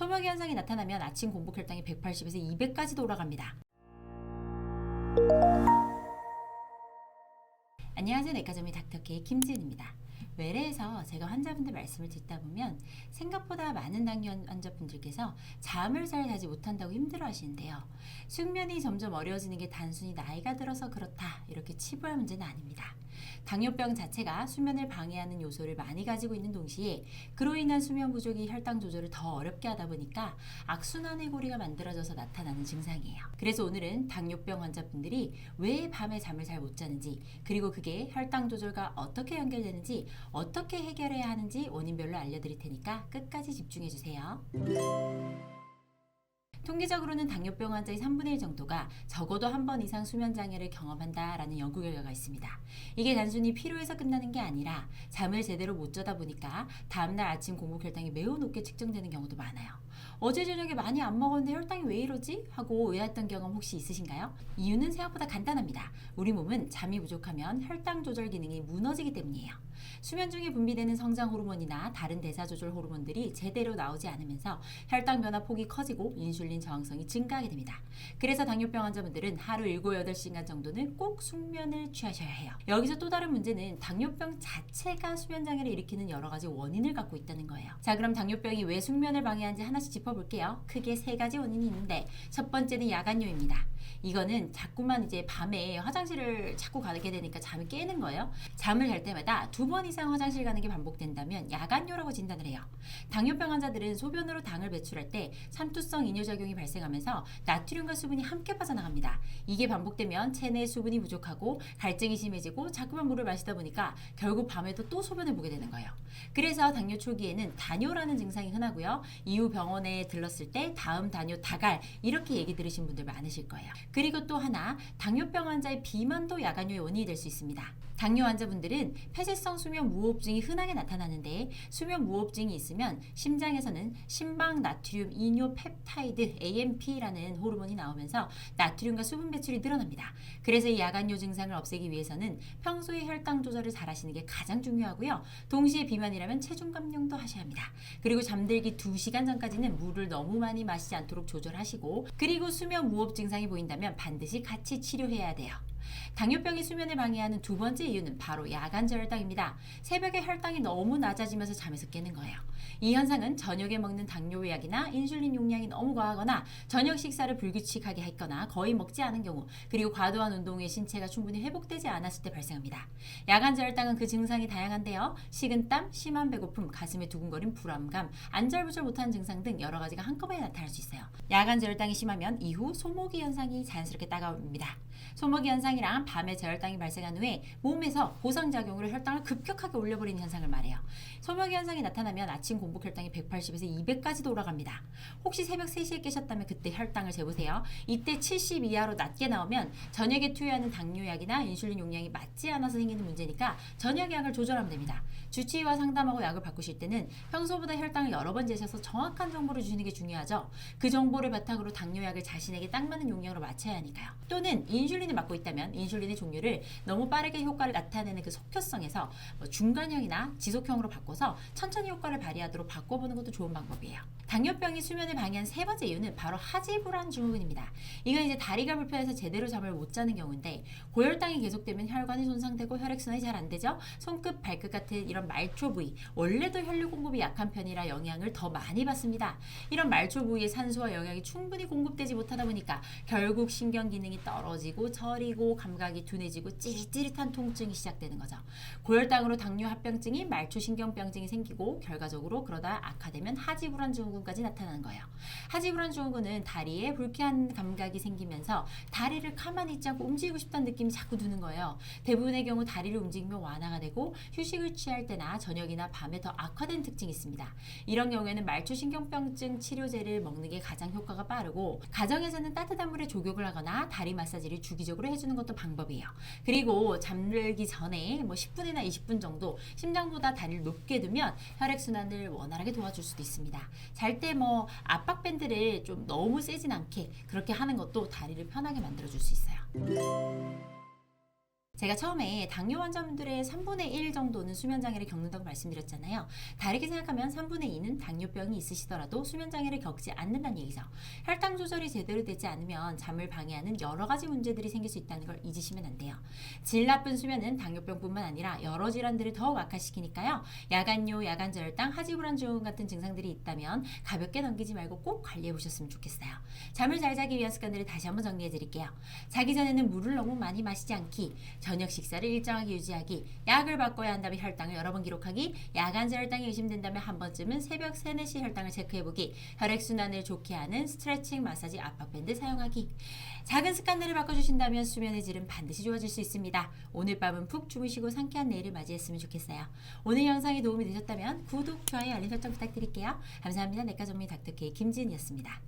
소화기 현상이 나타나면 아침 공복 혈당이 180에서 200까지도 올라갑니다. 안녕하세요. 내과전문의 닥터케이 김지은입니다. 외래에서 제가 환자분들 말씀을 듣다 보면 생각보다 많은 당뇨 환자분들께서 잠을 잘 자지 못한다고 힘들어 하시는데요. 숙면이 점점 어려워지는 게 단순히 나이가 들어서 그렇다 이렇게 치부할 문제는 아닙니다. 당뇨병 자체가 수면을 방해하는 요소를 많이 가지고 있는 동시에 그로 인한 수면 부족이 혈당 조절을 더 어렵게 하다 보니까 악순환의 고리가 만들어져서 나타나는 증상이에요. 그래서 오늘은 당뇨병 환자분들이 왜 밤에 잠을 잘 못 자는지, 그리고 그게 혈당 조절과 어떻게 연결되는지, 어떻게 해결해야 하는지 원인별로 알려드릴 테니까 끝까지 집중해주세요. 통계적으로는 당뇨병 환자의 3분의 1 정도가 적어도 한 번 이상 수면장애를 경험한다라는 연구 결과가 있습니다. 이게 단순히 피로해서 끝나는 게 아니라 잠을 제대로 못 자다 보니까 다음날 아침 공복 혈당이 매우 높게 측정되는 경우도 많아요. 어제 저녁에 많이 안 먹었는데 혈당이 왜 이러지? 하고 의아했던 경험 혹시 있으신가요? 이유는 생각보다 간단합니다. 우리 몸은 잠이 부족하면 혈당 조절 기능이 무너지기 때문이에요. 수면 중에 분비되는 성장 호르몬이나 다른 대사 조절 호르몬들이 제대로 나오지 않으면서 혈당 변화 폭이 커지고 인슐린 저항성이 증가하게 됩니다. 그래서 당뇨병 환자분들은 하루 7, 8시간 정도는 꼭 숙면을 취하셔야 해요. 여기서 또 다른 문제는 당뇨병 자체가 수면장애를 일으키는 여러 가지 원인을 갖고 있다는 거예요. 자, 그럼 당뇨병이 왜 숙면을 방해하는지 하나씩 짚어볼게요. 크게 3가지 원인이 있는데 첫 번째는 야간뇨입니다. 이거는 자꾸만 이제 밤에 화장실을 자꾸 가게 되니까 잠이 깨는 거예요. 잠을 잘 때마다 2번 이상 화장실 가는 게 반복된다면 야간뇨라고 진단을 해요. 당뇨병 환자들은 소변으로 당을 배출할 때 삼투성 이뇨작용이 발생하면서 나트륨과 수분이 함께 빠져나갑니다. 이게 반복되면 체내 수분이 부족하고 갈증이 심해지고 자꾸만 물을 마시다 보니까 결국 밤에도 또 소변을 보게 되는 거예요. 그래서 당뇨 초기에는 다뇨라는 증상이 흔하고요. 이후 병원에 들렀을 때 다음 다뇨 다갈 이렇게 얘기 들으신 분들 많으실 거예요. 그리고 또 하나, 당뇨병 환자의 비만도 야간뇨의 원인이 될 수 있습니다. 당뇨 환자분들은 폐쇄성 수면 무호흡증이 흔하게 나타나는데 수면 무호흡증이 있으면 심장에서는 심박 나트륨 이뇨 펩타이드 AMP라는 호르몬이 나오면서 나트륨과 수분 배출이 늘어납니다. 그래서 이 야간뇨 증상을 없애기 위해서는 평소에 혈당 조절을 잘 하시는 게 가장 중요하고요. 동시에 비만이라면 체중 감량도 하셔야 합니다. 그리고 잠들기 2시간 전까지는 물을 너무 많이 마시지 않도록 조절하시고, 그리고 수면 무호흡 증상이 보인다면 반드시 같이 치료해야 돼요. 당뇨병이 수면을 방해하는 두 번째 이유는 바로 야간 저혈당입니다. 새벽에 혈당이 너무 낮아지면서 잠에서 깨는 거예요. 이 현상은 저녁에 먹는 당뇨약이나 인슐린 용량이 너무 과하거나 저녁 식사를 불규칙하게 했거나 거의 먹지 않은 경우, 그리고 과도한 운동 후에 신체가 충분히 회복되지 않았을 때 발생합니다. 야간 저혈당은 그 증상이 다양한데요. 식은땀, 심한 배고픔, 가슴에 두근거림, 불안감, 안절부절 못하는 증상 등 여러 가지가 한꺼번에 나타날 수 있어요. 야간 저혈당이 심하면 이후 소모기 현상이 자연스럽게 다가옵니다. 소모기 현상이란 밤에 저혈당이 발생한 후에 몸에서 보상작용으로 혈당을 급격하게 올려버리는 현상을 말해요. 소모기 현상이 나타나면 아침 공복 혈당이 180에서 200까지도 올라갑니다. 혹시 새벽 3시에 깨셨다면 그때 혈당을 재보세요. 이때 70 이하로 낮게 나오면 저녁에 투여하는 당뇨약이나 인슐린 용량이 맞지 않아서 생기는 문제니까 저녁 약을 조절하면 됩니다. 주치의와 상담하고 약을 바꾸실 때는 평소보다 혈당을 여러 번 재셔서 정확한 정보를 주시는 게 중요하죠. 그 정보를 바탕으로 당뇨약을 자신에게 딱 맞는 용량으로 맞춰야 하니까요. 또는 인슐린을 맞고 있다면 인슐린의 종류를 너무 빠르게 효과를 나타내는 그 속효성에서 중간형이나 지속형으로 바꿔서 천천히 효과를 발휘하도록 바꿔보는 것도 좋은 방법이에요. 당뇨병이 수면을 방해한 3번째 이유는 바로 하지불안 증후군입니다. 이건 이제 다리가 불편해서 제대로 잠을 못 자는 경우인데, 고혈당이 계속되면 혈관이 손상되고 혈액순환이 잘 안 되죠. 손끝, 발끝 같은 이런 말초 부위, 원래도 혈류 공급이 약한 편이라 영향을 더 많이 받습니다. 이런 말초 부위에 산소와 영양이 충분히 공급되지 못하다 보니까 결국 신경 기능이 떨어지고 저리고 감각이 둔해지고 찌릿찌릿한 통증이 시작되는 거죠. 고혈당으로 당뇨 합병증이 말초신경병증이 생기고 결과적으로 그러다 악화되면 하지불안 증후군까지 나타나는 거예요. 하지불안 증후군은 다리에 불쾌한 감각이 생기면서 다리를 가만히 있지 않고 움직이고 싶다는 느낌이 자꾸 드는 거예요. 대부분의 경우 다리를 움직이면 완화가 되고 휴식을 취할 때나 저녁이나 밤에 더 악화된 특징이 있습니다. 이런 경우에는 말초신경병증 치료제를 먹는 게 가장 효과가 빠르고, 가정에서는 따뜻한 물에 조격을 하거나 다리 마사지를 주기적으로 해주는 것도 방법이에요. 그리고 잠들기 전에 10분이나 20분 정도 심장보다 다리를 높게 두면 혈액순환을 원활하게 도와줄 수도 있습니다. 잘 때 압박밴드를 좀 너무 세진 않게 그렇게 하는 것도 다리를 편하게 만들어줄 수 있어요. 제가 처음에 당뇨 환자분들의 3분의 1 정도는 수면장애를 겪는다고 말씀드렸잖아요. 다르게 생각하면 3분의 2는 당뇨병이 있으시더라도 수면장애를 겪지 않는다는 얘기죠. 혈당 조절이 제대로 되지 않으면 잠을 방해하는 여러 가지 문제들이 생길 수 있다는 걸 잊으시면 안 돼요. 질 나쁜 수면은 당뇨병뿐만 아니라 여러 질환들을 더욱 악화시키니까요. 야간요, 야간저혈당, 하지불안증후군 같은 증상들이 있다면 가볍게 넘기지 말고 꼭 관리해 보셨으면 좋겠어요. 잠을 잘 자기 위한 습관들을 다시 한번 정리해 드릴게요. 자기 전에는 물을 너무 많이 마시지 않기, 저녁 식사를 일정하게 유지하기, 약을 바꿔야 한다면 혈당을 여러 번 기록하기, 야간제 혈당이 의심된다면 한 번쯤은 새벽 3, 4시 혈당을 체크해보기, 혈액순환을 좋게 하는 스트레칭, 마사지, 압박밴드 사용하기. 작은 습관들을 바꿔주신다면 수면의 질은 반드시 좋아질 수 있습니다. 오늘 밤은 푹 주무시고 상쾌한 내일을 맞이했으면 좋겠어요. 오늘 영상이 도움이 되셨다면 구독, 좋아요, 알림 설정 부탁드릴게요. 감사합니다. 내과 전문의 닥터 K 김지은이었습니다.